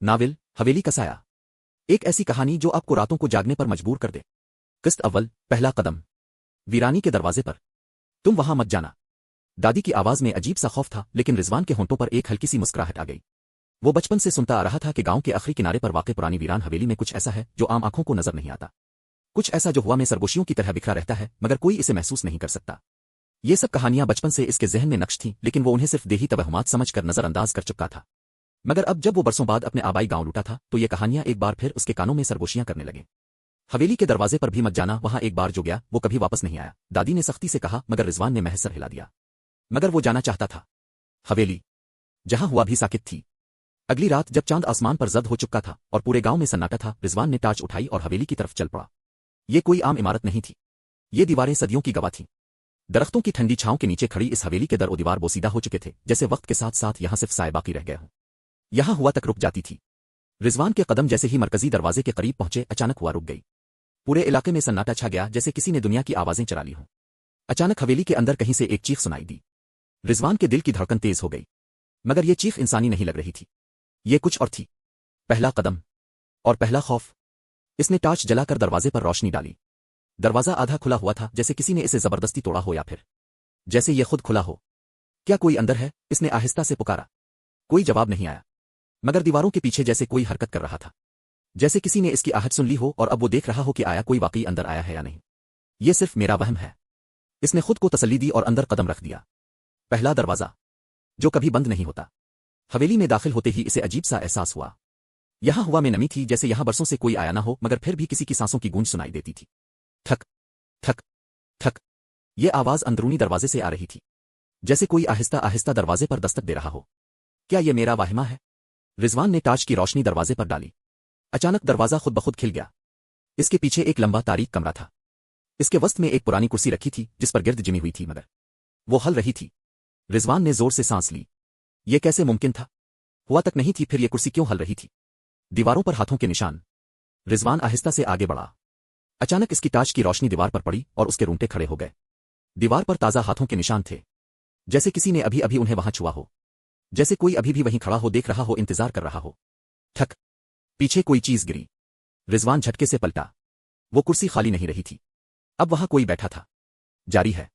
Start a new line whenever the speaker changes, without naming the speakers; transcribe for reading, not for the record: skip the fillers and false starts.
नाविल हवेली का साया। एक ऐसी कहानी जो आपको रातों को जागने पर मजबूर कर दे। किस्त अव्वल, पहला कदम। वीरानी के दरवाजे पर। तुम वहां मत जाना। दादी की आवाज में अजीब सा खौफ था, लेकिन रिजवान के होंठों पर एक हल्की सी मुस्कुराहट आ गई। वो बचपन से सुनता आ रहा था कि गांव के आखिरी किनारे पर वाक़ पुरानी वीरान हवेली में कुछ ऐसा है जो आम आंखों को नजर नहीं आता। कुछ ऐसा जो हवा में सरगोशियों की तरह बिखरा रहता है, मगर कोई इसे महसूस नहीं कर सकता। ये सब कहानियां बचपन से इसके जहन में नक्श थीं, लेकिन वो उन्हें सिर्फ देही तवहमात समझकर नजरअंदाज कर चुका था। मगर अब जब वो बरसों बाद अपने आबाई गांव लौटा था, तो ये कहानियां एक बार फिर उसके कानों में सरगोशियां करने लगे। हवेली के दरवाजे पर भी मत जाना, वहां एक बार जो गया वो कभी वापस नहीं आया, दादी ने सख्ती से कहा, मगर रिजवान ने महज सर हिला दिया। मगर वो जाना चाहता था। हवेली जहां हुआ भी साकित थी। अगली रात जब चांद आसमान पर जद हो चुका था और पूरे गांव में सन्नाटा था, रिजवान ने टार्च उठाई और हवेली की तरफ चल पड़ा। ये कोई आम इमारत नहीं थी। ये दीवारें सदियों की गवाह थीं। दरख्तों की ठंडी छांव के नीचे खड़ी इस हवेली के दर और दीवार बोसीदा हो चुके थे, जैसे वक्त के साथ साथ यहां सिर्फ साए बाकी रह गए हों। यहां हुआ तक रुक जाती थी। रिजवान के कदम जैसे ही मरकजी दरवाजे के करीब पहुंचे, अचानक हुआ रुक गई। पूरे इलाके में सन्नाटा छा गया, जैसे किसी ने दुनिया की आवाजें चरा ली हों। अचानक हवेली के अंदर कहीं से एक चीख सुनाई दी। रिजवान के दिल की धड़कन तेज हो गई, मगर यह चीख इंसानी नहीं लग रही थी। ये कुछ और थी। पहला कदम और पहला खौफ। इसने टार्च जलाकर दरवाजे पर रोशनी डाली। दरवाजा आधा खुला हुआ था, जैसे किसी ने इसे जबरदस्ती तोड़ा हो या फिर जैसे ये खुद खुला हो। क्या कोई अंदर है? इसने आहिस्ता से पुकारा। कोई जवाब नहीं आया, मगर दीवारों के पीछे जैसे कोई हरकत कर रहा था, जैसे किसी ने इसकी आहट सुन ली हो और अब वो देख रहा हो कि आया कोई वाकई अंदर आया है या नहीं। ये सिर्फ मेरा वहम है। इसने खुद को तसल्ली दी और अंदर कदम रख दिया। पहला दरवाजा जो कभी बंद नहीं होता। हवेली में दाखिल होते ही इसे अजीब सा एहसास हुआ। यहां हवा में नमी थी, जैसे यहां बरसों से कोई आया ना हो, मगर फिर भी किसी की सांसों की गूंज सुनाई देती थी। थक थक थक। ये आवाज अंदरूनी दरवाजे से आ रही थी, जैसे कोई आहिस्ता आहिस्ता दरवाजे पर दस्तक दे रहा हो। क्या ये मेरा वाहिमा है? रिजवान ने टार्च की रोशनी दरवाजे पर डाली। अचानक दरवाजा खुद ब खुद खिल गया। इसके पीछे एक लंबा तारीक कमरा था। इसके वस्त में एक पुरानी कुर्सी रखी थी, जिस पर गिर्द जिमी हुई थी, मगर वो हल रही थी। रिजवान ने जोर से सांस ली। ये कैसे मुमकिन था? हुआ तक नहीं थी, फिर ये कुर्सी क्यों हल रही थी? दीवारों पर हाथों के निशान। रिजवान आहिस्ता से आगे बढ़ा। अचानक इसकी टार्च की रोशनी दीवार पर पड़ी और उसके रूंटे खड़े हो गए। दीवार पर ताज़ा हाथों के निशान थे, जैसे किसी ने अभी अभी उन्हें वहां छुआ हो, जैसे कोई अभी भी वहीं खड़ा हो, देख रहा हो, इंतजार कर रहा हो। ठक। पीछे कोई चीज गिरी। रिजवान झटके से पलटा। वो कुर्सी खाली नहीं रही थी। अब वहां कोई बैठा था। जारी है।